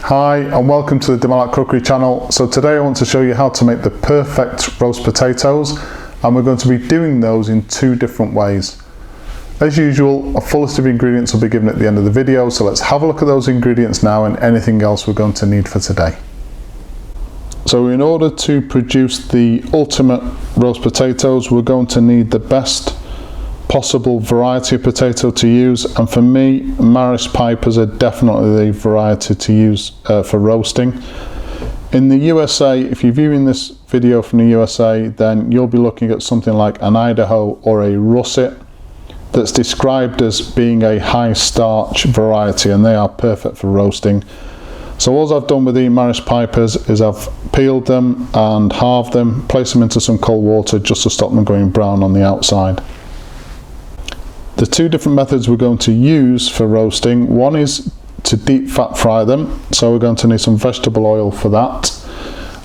Hi and welcome to the Malat cookery channel. So today I want to show you how to make the perfect roast potatoes, and we're going to be doing those in two different ways. As usual, a full list of ingredients will be given at the end of the video, so let's have a look at those ingredients now and anything else we're going to need for today. So in order to produce the ultimate roast potatoes, we're going to need the best possible variety of potato to use, and for me, Maris Pipers are definitely the variety to use for roasting. In the USA, if you're viewing this video from the USA, then you'll be looking at something like an Idaho or a Russet that's described as being a high starch variety, and they are perfect for roasting. So all I've done with the Maris Pipers is I've peeled them and halved them, placed them into some cold water just to stop them going brown on the outside. The two different methods we're going to use for roasting, one is to deep fat fry them, so we're going to need some vegetable oil for that,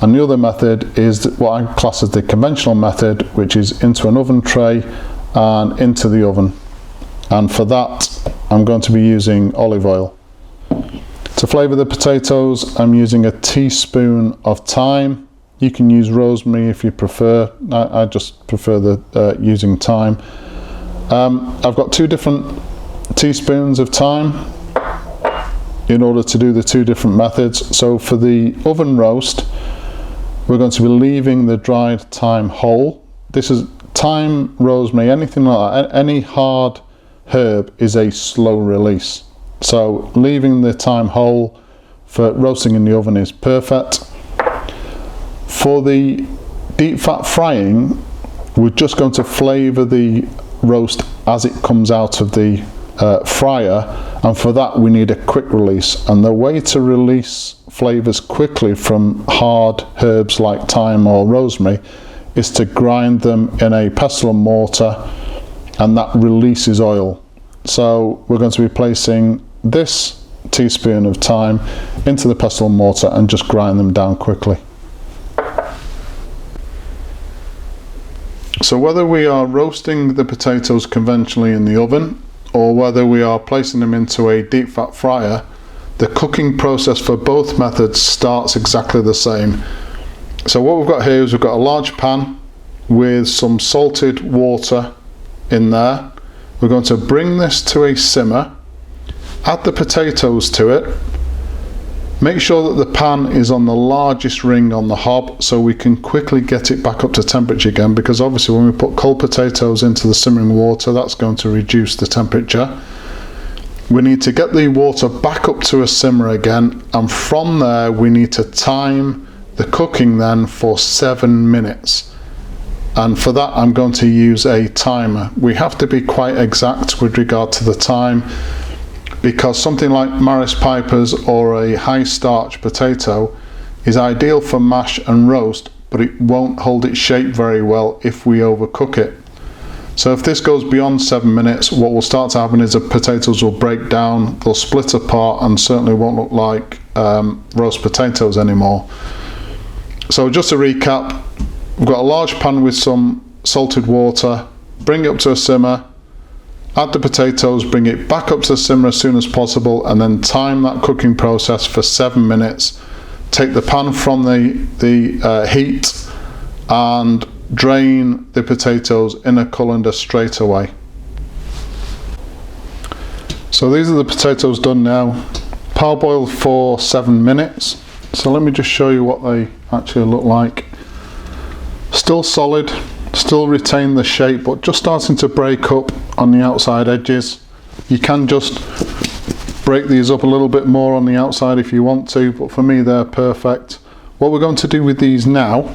and the other method is what I class as the conventional method, which is into an oven tray and into the oven, and for that I'm going to be using olive oil. To flavour the potatoes, I'm using a teaspoon of thyme. You can use rosemary if you prefer. I just prefer using thyme. I've got two different teaspoons of thyme in order to do the two different methods. So for the oven roast, we're going to be leaving the dried thyme whole. This is thyme, rosemary, anything like that. Any hard herb is a slow release. So leaving the thyme whole for roasting in the oven is perfect. For the deep fat frying, we're just going to flavour the roast as it comes out of the fryer, and for that we need a quick release, and the way to release flavours quickly from hard herbs like thyme or rosemary is to grind them in a pestle and mortar, and that releases oil. So we're going to be placing this teaspoon of thyme into the pestle and mortar and just grind them down quickly. So whether we are roasting the potatoes conventionally in the oven or whether we are placing them into a deep fat fryer, the cooking process for both methods starts exactly the same. So what we've got here is we've got a large pan with some salted water in there. We're going to bring this to a simmer, add the potatoes to it. Make sure that the pan is on the largest ring on the hob so we can quickly get it back up to temperature again, because obviously when we put cold potatoes into the simmering water, that's going to reduce the temperature. We need to get the water back up to a simmer again, and from there we need to time the cooking then for 7 minutes. And for that I'm going to use a timer. We have to be quite exact with regard to the time, because something like Maris Pipers or a high starch potato is ideal for mash and roast, but it won't hold its shape very well if we overcook it. So if this goes beyond 7 minutes, what will start to happen is the potatoes will break down, they'll split apart, and certainly won't look like roast potatoes anymore. So just to recap, we've got a large pan with some salted water, bring it up to a simmer, add the potatoes, bring it back up to the simmer as soon as possible, and then time that cooking process for 7 minutes. Take the pan from the heat and drain the potatoes in a colander straight away. So these are the potatoes done now, parboiled for 7 minutes. So let me just show you what they actually look like. Still solid, still retain the shape, but just starting to break up on the outside edges. You can just break these up a little bit more on the outside if you want to, but for me they're perfect. What we're going to do with these now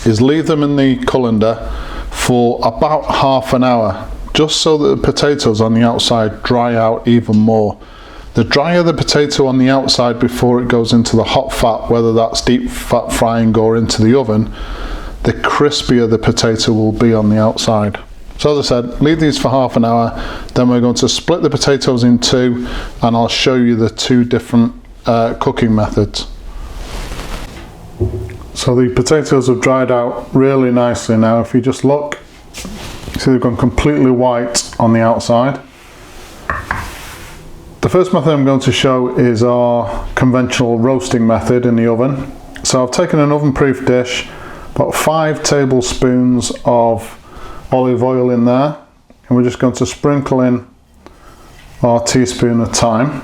is leave them in the colander for about half an hour, just so that the potatoes on the outside dry out even more. The drier the potato on the outside before it goes into the hot fat, whether that's deep fat frying or into the oven, the crispier the potato will be on the outside. So as I said, leave these for half an hour, then we're going to split the potatoes in two, and I'll show you the two different cooking methods. So the potatoes have dried out really nicely now. If you just look, see they've gone completely white on the outside. The first method I'm going to show is our conventional roasting method in the oven. So I've taken an oven-proof dish, about 5 tablespoons of olive oil in there, and we're just going to sprinkle in our teaspoon of thyme.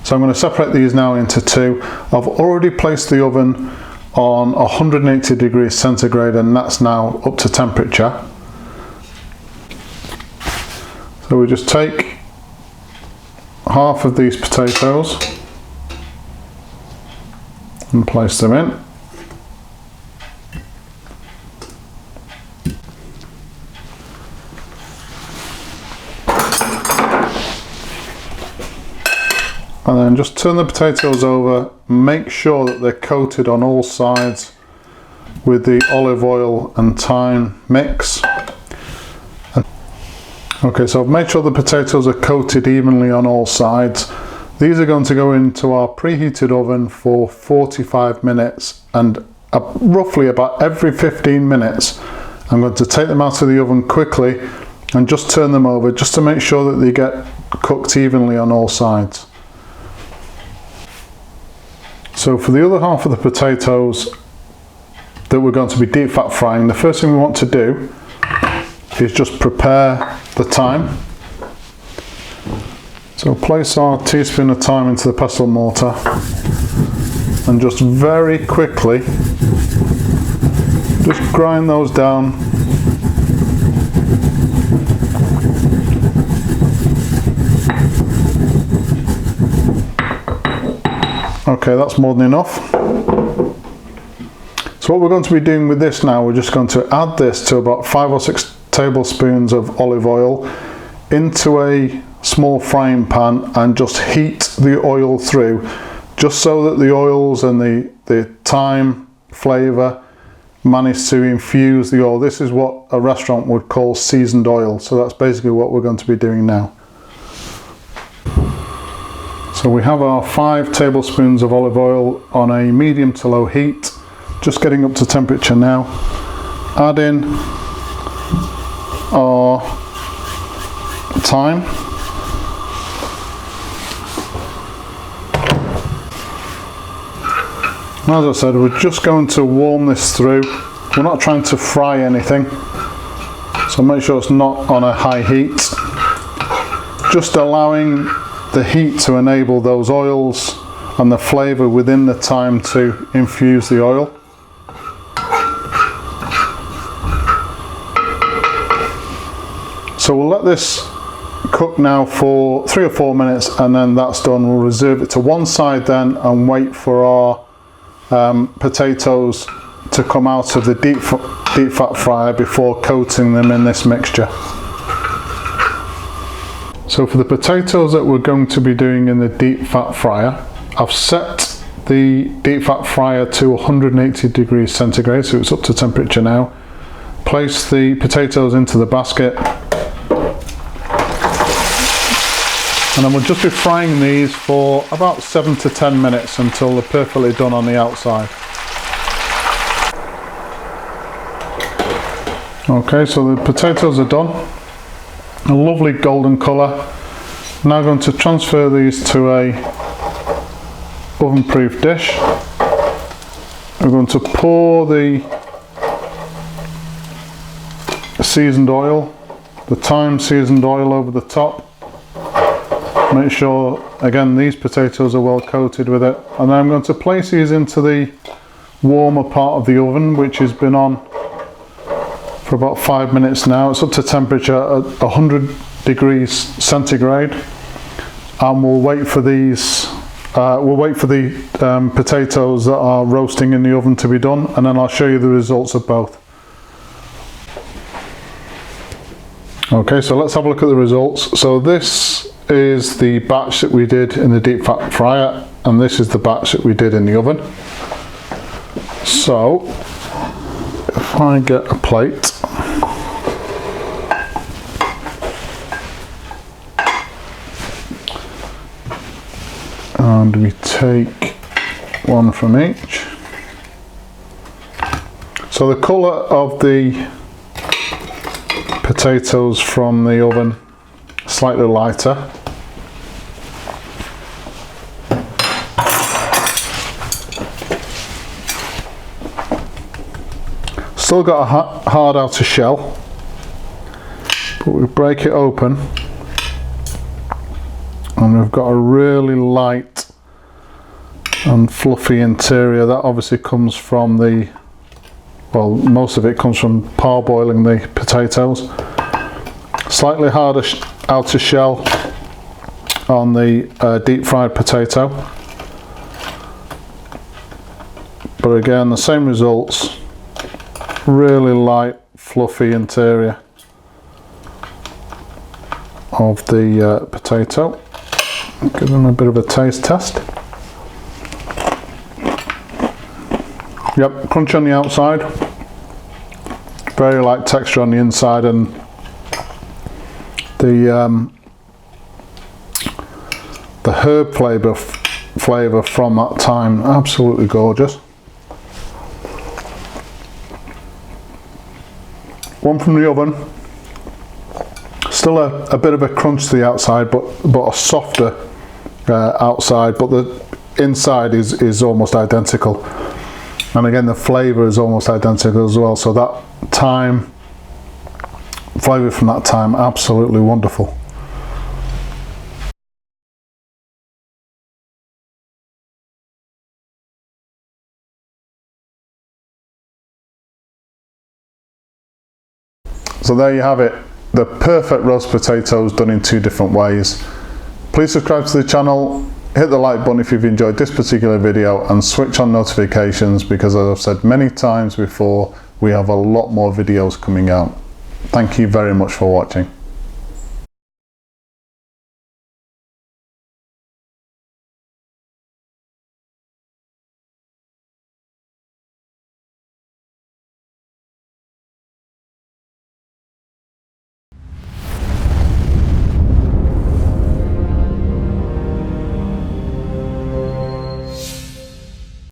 So I'm going to separate these now into 2. I've already placed the oven on 180 degrees centigrade, and that's now up to temperature. So we just take half of these potatoes and place them in. And then just turn the potatoes over, make sure that they're coated on all sides with the olive oil and thyme mix. Okay, so I've made sure the potatoes are coated evenly on all sides. These are going to go into our preheated oven for 45 minutes, and roughly about every 15 minutes I'm going to take them out of the oven quickly and just turn them over just to make sure that they get cooked evenly on all sides. So for the other half of the potatoes that we're going to be deep fat frying, the first thing we want to do is just prepare the thyme. So place our teaspoon of thyme into the pestle mortar and just very quickly just grind those down. Okay, that's more than enough. So what we're going to be doing with this now, we're just going to add this to about 5 or 6 tablespoons of olive oil into a small frying pan and just heat the oil through, just so that the oils and the thyme flavour manage to infuse the oil. This is what a restaurant would call seasoned oil, so that's basically what we're going to be doing now. So we have our 5 tablespoons of olive oil on a medium to low heat, just getting up to temperature now. Add in our thyme. As I said, we're just going to warm this through. We're not trying to fry anything, so make sure it's not on a high heat. Just allowing the heat to enable those oils and the flavour within the thyme to infuse the oil. So we'll let this cook now for 3 or 4 minutes, and then that's done. We'll reserve it to one side then and wait for our potatoes to come out of the deep fat fryer before coating them in this mixture. So for the potatoes that we're going to be doing in the deep fat fryer, I've set the deep fat fryer to 180 degrees centigrade, so it's up to temperature now. Place the potatoes into the basket, and then we'll just be frying these for about 7 to 10 minutes until they're perfectly done on the outside. Okay, so the potatoes are done. A lovely golden colour. Now going to transfer these to a oven-proof dish. I'm going to pour the seasoned oil, the thyme seasoned oil over the top. Make sure, again, these potatoes are well coated with it. And then I'm going to place these into the warmer part of the oven, which has been on for about 5 minutes now. It's up to temperature at 100 degrees centigrade, and we'll wait for these. We'll wait for the potatoes that are roasting in the oven to be done, and then I'll show you the results of both. Okay, so let's have a look at the results. So this is the batch that we did in the deep fat fryer, and this is the batch that we did in the oven. So if I get a plate, and we take one from each. So the colour of the potatoes from the oven slightly lighter, Still got a hard outer shell, but we break it open and we've got a really light and fluffy interior. That obviously comes from well, most of it comes from parboiling the potatoes. Slightly harder outer shell on the deep fried potato, but again the same results. Really light fluffy interior of the potato. Give them a bit of a taste test. Yep, crunchy on the outside, very light texture on the inside, and the herb flavour from that thyme, absolutely gorgeous. One from the oven, still a bit of a crunch to the outside, but a softer outside, but the inside is almost identical, and again the flavour is almost identical as well. So that thyme flavour from that thyme, absolutely wonderful. So there you have it, the perfect roast potatoes done in 2 different ways. Please subscribe to the channel, hit the like button if you've enjoyed this particular video, and switch on notifications, because as I've said many times before, we have a lot more videos coming out. Thank you very much for watching.